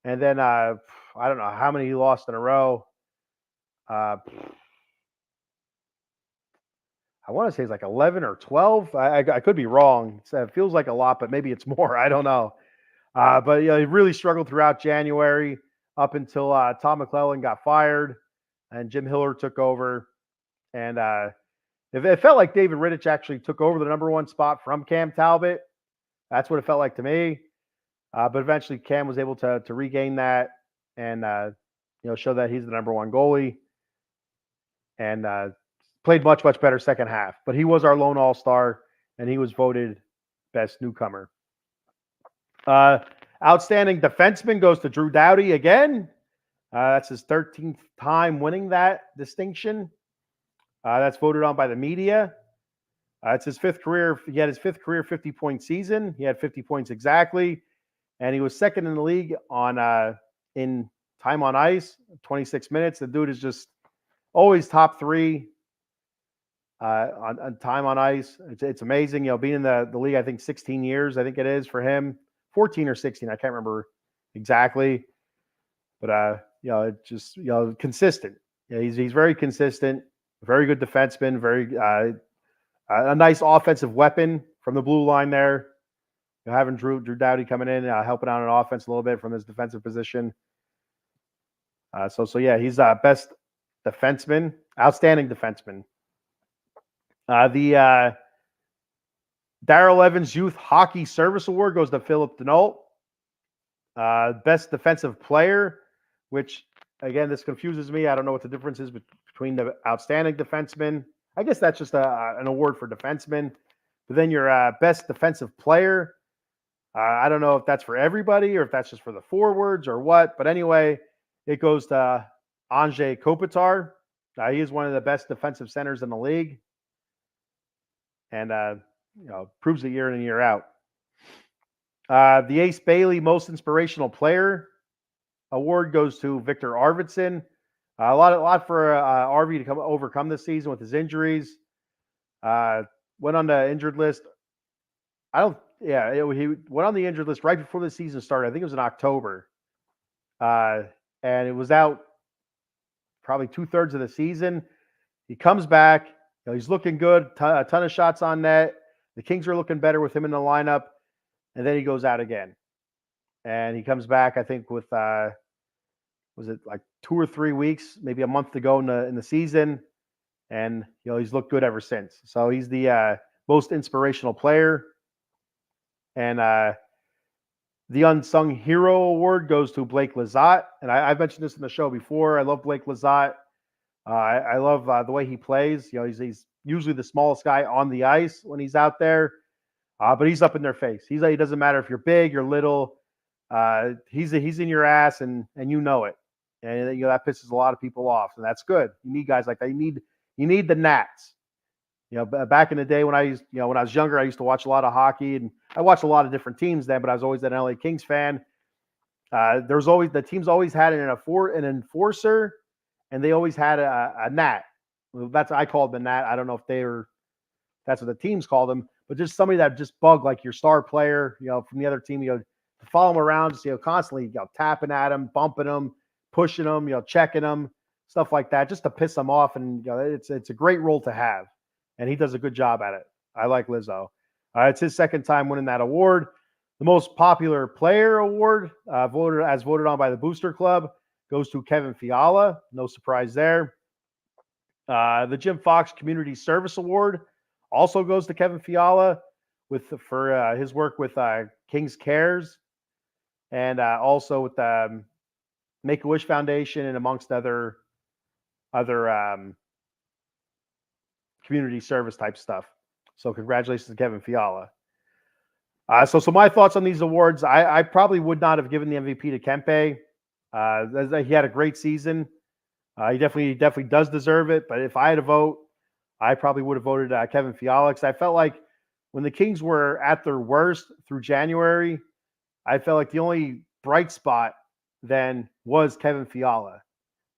S1: And then I don't know how many he lost in a row. I want to say it's like 11 or 12. I could be wrong. It feels like a lot, but maybe it's more. I don't know. But he really struggled throughout January up until Tom McClellan got fired and Jim Hiller took over. And it felt like David Rittich actually took over the number one spot from Cam Talbot. That's what it felt like to me. But eventually Cam was able to regain that and show that he's the number one goalie and played much, much better second half. But he was our lone All-Star and he was voted best newcomer. Outstanding defenseman goes to Drew Doughty again. That's his 13th time winning that distinction. That's voted on by the media. It's his fifth career. He had his fifth career 50-point season. He had 50 points exactly. And he was second in the league in time on ice, 26 minutes. The dude is just always top three on time on ice. It's amazing. Being in the league, I think 16 years, I think it is for him. 14 or 16, I can't remember exactly. But it just consistent. Yeah, he's very consistent, very good defenseman, very a nice offensive weapon from the blue line there. Having Drew Doughty coming in, helping out on offense a little bit from his defensive position. So yeah, he's best defenseman, outstanding defenseman. The Darrell Evans Youth Hockey Service Award goes to Philip Denault. Best defensive player, which again, this confuses me. I don't know what the difference is between the outstanding defenseman. I guess that's just an award for defensemen. But then your best defensive player, I don't know if that's for everybody or if that's just for the forwards or what. But anyway, it goes to Anze Kopitar. He is one of the best defensive centers in the league, and proves it year in and year out. The Ace Bailey Most Inspirational Player award goes to Victor Arvidsson. A lot for Arvy to overcome this season with his injuries. Went on the injured list. He went on the injured list right before the season started. I think it was in October. And it was out probably 2/3 of the season. He comes back. He's looking good. A ton of shots on net. The Kings are looking better with him in the lineup. And then he goes out again. And he comes back, I think, with was it like 2 or 3 weeks, maybe a month to go in the season. And he's looked good ever since. So he's the most inspirational player. And the Unsung Hero Award goes to Blake Lizotte. And I've mentioned this in the show before. I love Blake Lizotte. I love the way he plays. He's usually the smallest guy on the ice when he's out there. But he's up in their face. He doesn't matter if you're big, you're little. He's in your ass, and you know it. And that pisses a lot of people off, and that's good. You need guys like that. You need the Nats. Back in the day when I was younger, I used to watch a lot of hockey, and I watched a lot of different teams then. But I was always an LA Kings fan. The teams always had an enforcer, and they always had a Nat. That's I called the Nat. I don't know if that's what the teams called them, but just somebody that just bugged like your star player, from the other team. To follow them around, just constantly tapping at him, bumping him, pushing them, checking them, stuff like that, just to piss them off. And it's a great role to have, and he does a good job at it. I like Lizzo. It's his second time winning that award. The most popular player award, voted on by the Booster Club, goes to Kevin Fiala. No surprise there. The Jim Fox Community Service Award also goes to Kevin Fiala for his work with Kings Cares, and also with the Make-A-Wish Foundation, and amongst other community service type stuff. So congratulations to Kevin Fiala. So my thoughts on these awards, I probably would not have given the MVP to Kempe. He had a great season. He definitely does deserve it. But if I had to vote, I probably would have voted Kevin Fiala, because I felt like when the Kings were at their worst through January, I felt like the only bright spot then was Kevin Fiala.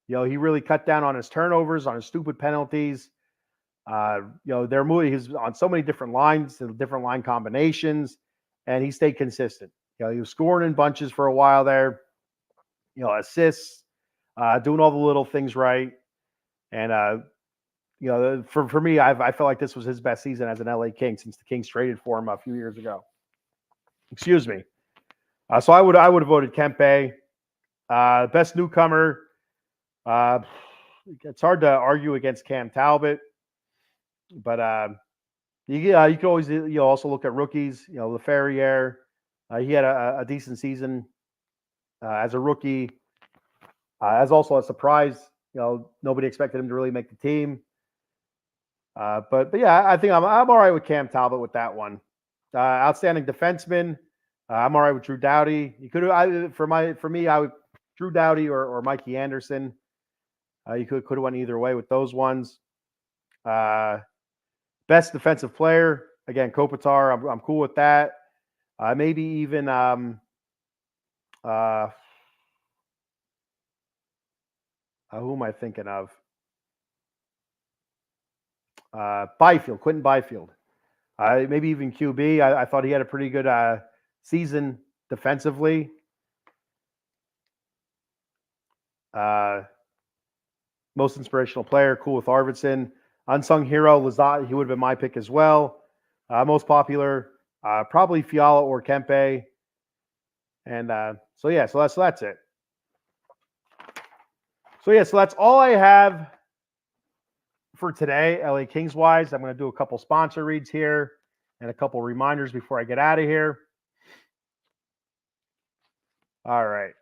S1: He really cut down on his turnovers, on his stupid penalties. They're moving. He's on so many different lines, different line combinations, and he stayed consistent. He was scoring in bunches for a while there. Assists, doing all the little things right, and for me, I felt like this was his best season as an LA King since the Kings traded for him a few years ago. Excuse me. So I would have voted Kempe. Best newcomer. It's hard to argue against Cam Talbot, but you can always also look at rookies. LaFerriere, he had a decent season as a rookie. As also a surprise, nobody expected him to really make the team. But yeah, I think I'm all right with Cam Talbot with that one. Outstanding defenseman. I'm all right with Drew Doughty. You could for me, I would Drew Doughty or Mikey Anderson. You could have went either way with those ones. Best defensive player, again, Kopitar. I'm cool with that. Maybe even who am I thinking of? Byfield, Quentin Byfield. Maybe even QB. I thought he had a pretty good season defensively. Most inspirational player, cool with Arvidsson. Unsung hero, Lazat, he would have been my pick as well. Most popular, probably Fiala or Kempe. And so that's it. So that's all I have for today, LA Kings wise. I'm going to do a couple sponsor reads here and a couple reminders before I get out of here. All right.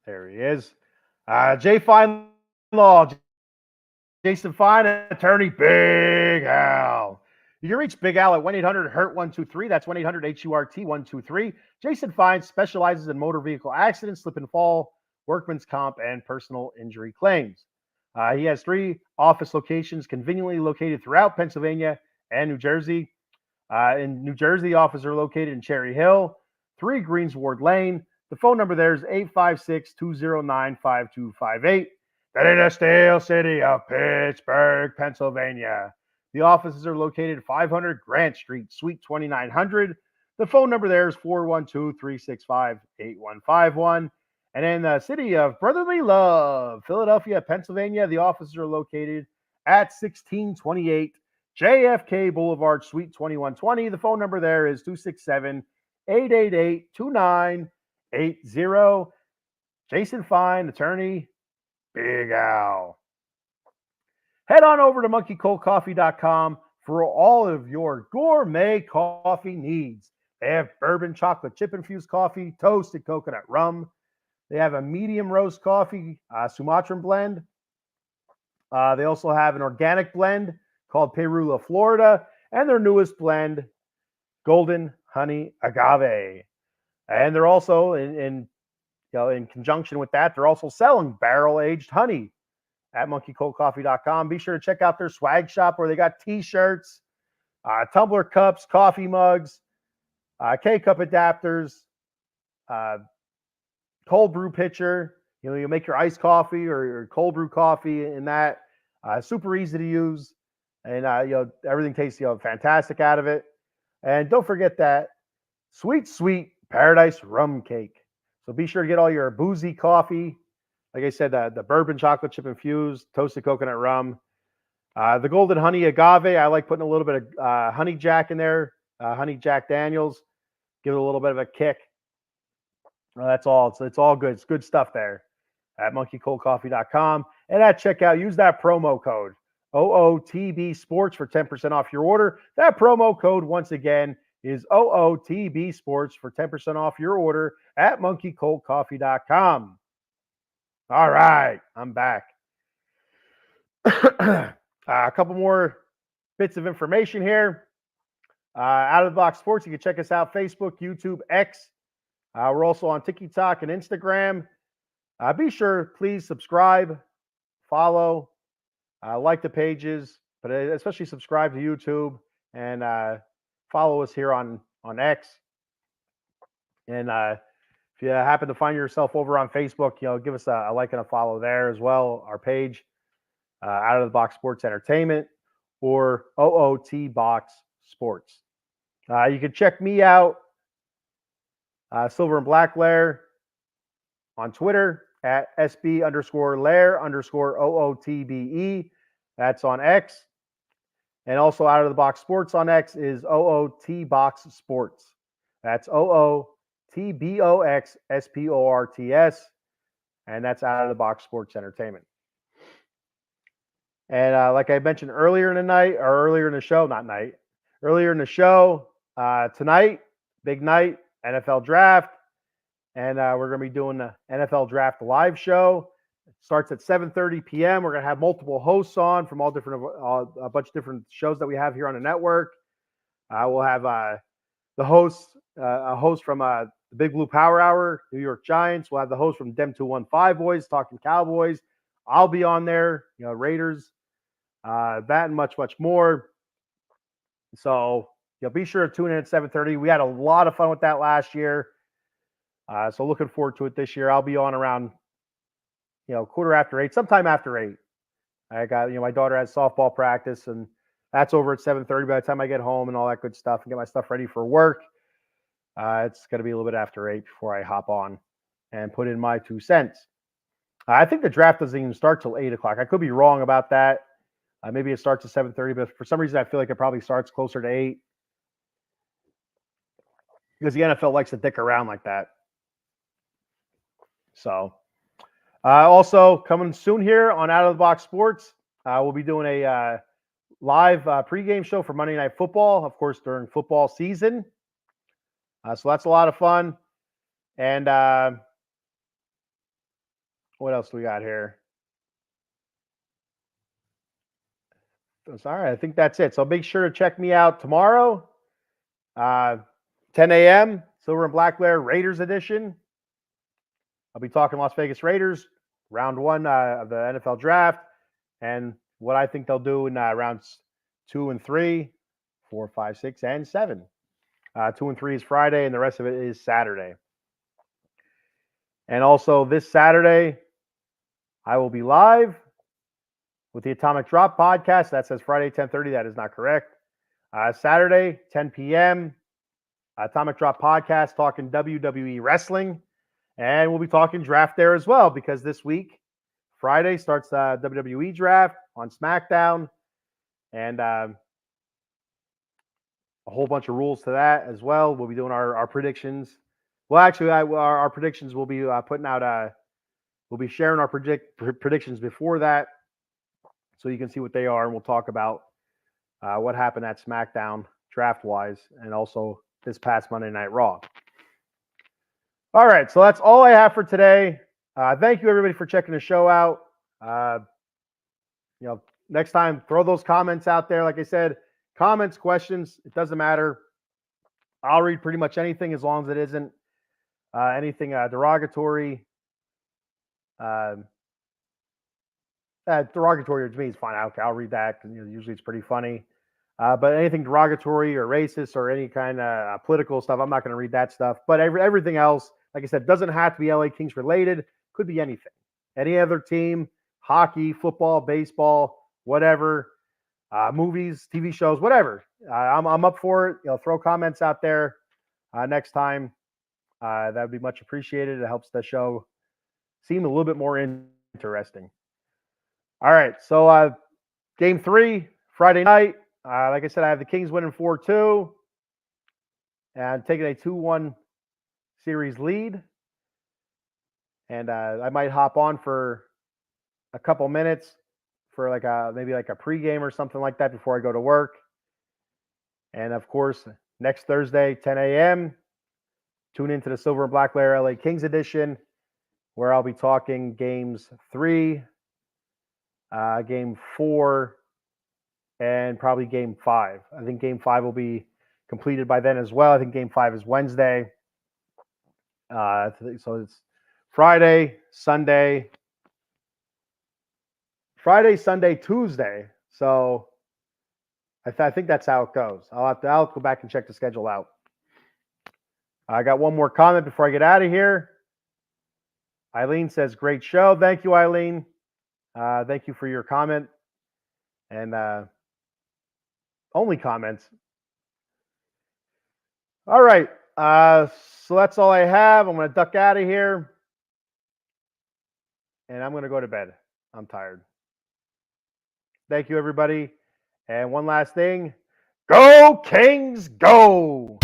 S1: There he is. Jay Fine Law, Jason Fine, attorney, Big Al. You can reach Big Al at 1-800-HURT-123. That's 1-800-HURT-123. Jason Fine specializes in motor vehicle accidents, slip and fall, workman's comp, and personal injury claims. He has 3 office locations conveniently located throughout Pennsylvania and New Jersey. In New Jersey, the offices are located in Cherry Hill, 3 Greensward Lane. The phone number there is 856-209-5258. That is the steel city of Pittsburgh, Pennsylvania. The offices are located at 500 Grant Street, Suite 2900. The phone number there is 412-365-8151. And in the city of Brotherly Love, Philadelphia, Pennsylvania, the offices are located at 1628 JFK Boulevard, Suite 2120. The phone number there is 267-888-2980. Jason Fine, attorney, Big Al. Head on over to monkeycoldcoffee.com for all of your gourmet coffee needs. They have bourbon chocolate chip infused coffee, toasted coconut rum. They have a medium roast coffee, Sumatran blend. They also have an organic blend called Perula, Florida, and their newest blend, Golden Honey Agave. And they're also in conjunction with that, they're also selling barrel-aged honey at monkeycoldcoffee.com. Be sure to check out their swag shop where they got t-shirts, tumbler cups, coffee mugs, K-cup adapters, cold brew pitcher. You make your iced coffee or your cold brew coffee in that. Super easy to use. And everything tastes fantastic out of it. And don't forget that sweet Paradise rum cake. So be sure to get all your boozy coffee. Like I said, the bourbon chocolate chip infused, toasted coconut rum. The golden honey agave, I like putting a little bit of honey jack in there, honey Jack Daniels. Give it a little bit of a kick. That's all. It's all good. It's good stuff there at monkeycoldcoffee.com. And at checkout, use that promo code OOTB Sports for 10% off your order. That promo code, once again, is OOTB Sports for 10% off your order at monkeycoldcoffee.com. All right, I'm back. A couple more bits of information here. Out of the Box Sports, you can check us out, Facebook, YouTube, X. We're also on TikTok and Instagram. Be sure, please subscribe, follow, like the pages, but especially subscribe to YouTube and follow us here on X. And if you happen to find yourself over on Facebook, give us a like and a follow there as well. Our page, Out of the Box Sports Entertainment, or OOT Box Sports. You can check me out, Silver and Black Lair, on Twitter at SB_Lair_OOTBE. That's on X. And also Out of the Box Sports on X is OOT Box Sports. That's OOTBOXSPORTS. And that's Out of the Box Sports Entertainment. And like I mentioned earlier in the night, or earlier in the show, tonight, big night, NFL Draft. And we're going to be doing the NFL Draft live show. It starts at 7:30 p.m. We're going to have multiple hosts on from all different, a bunch of different shows that we have here on the network. We'll have a host from the Big Blue Power Hour, New York Giants. We'll have the host from Dem 215 Boys, Talking Cowboys. I'll be on there, Raiders, that and much, much more. So be sure to tune in at 7:30. We had a lot of fun with that last year. So looking forward to it this year. I'll be on around, 8:15, sometime after 8. I got, my daughter has softball practice, and that's over at 7:30 by the time I get home and all that good stuff and get my stuff ready for work. It's going to be a little bit after 8 before I hop on and put in my 2 cents. I think the draft doesn't even start till 8 o'clock. I could be wrong about that. Maybe it starts at 7:30, but for some reason I feel like it probably starts closer to 8 because the NFL likes to dick around like that. So, also coming soon here on Out of the Box Sports, we'll be doing a live pregame show for Monday Night Football, of course, during football season. So that's a lot of fun. And what else do we got here? All right, I think that's it. So make sure to check me out tomorrow, 10 a.m., Silver and Black Lair Raiders edition. I'll be talking Las Vegas Raiders, round 1 of the NFL draft, and what I think they'll do in rounds 2 and 3, 4, 5, 6, and 7. 2 and 3 is Friday, and the rest of it is Saturday. And also this Saturday, I will be live with the Atomic Drop podcast. That says Friday, 10:30. That is not correct. Saturday, 10 p.m., Atomic Drop podcast talking WWE wrestling. And we'll be talking draft there as well because this week, Friday, starts the WWE draft on SmackDown. And a whole bunch of rules to that as well. We'll be doing our predictions. Well, actually, our predictions will be putting out. We'll be sharing our predictions before that, so you can see what they are, and we'll talk about what happened at SmackDown draft-wise, and also this past Monday Night Raw. All right, so that's all I have for today. Thank you, everybody, for checking the show out. Next time, throw those comments out there. Like I said, comments, questions, it doesn't matter. I'll read pretty much anything as long as it isn't anything derogatory. Derogatory to me is fine. Okay, I'll read that because usually it's pretty funny. But anything derogatory or racist or any kind of political stuff, I'm not going to read that stuff. But everything else, like I said, doesn't have to be LA Kings related. Could be anything. Any other team, hockey, football, baseball, whatever, movies, TV shows, whatever. I'm up for it. Throw comments out there next time. That would be much appreciated. It helps the show seem a little bit more interesting. All right, so game 3, Friday night. Like I said, I have the Kings winning 4-2 and taking a 2-1 series lead. And I might hop on for a couple minutes for maybe a pregame or something like that before I go to work. And of course, next Thursday, 10 a.m., tune into the Silver and Black Lair LA Kings edition, where I'll be talking games 3, game 4, and probably game 5. I think game 5 will be completed by then as well. I think game 5 is Wednesday. So it's Friday, Sunday, Tuesday. So I think that's how it goes. I'll go back and check the schedule out. I got one more comment before I get out of here. Eileen says, great show. Thank you, Eileen. Thank you for your comment. And only comments. All right. So that's all I have. I'm going to duck out of here. And I'm going to go to bed. I'm tired. Thank you, everybody. And one last thing. Go, Kings, go!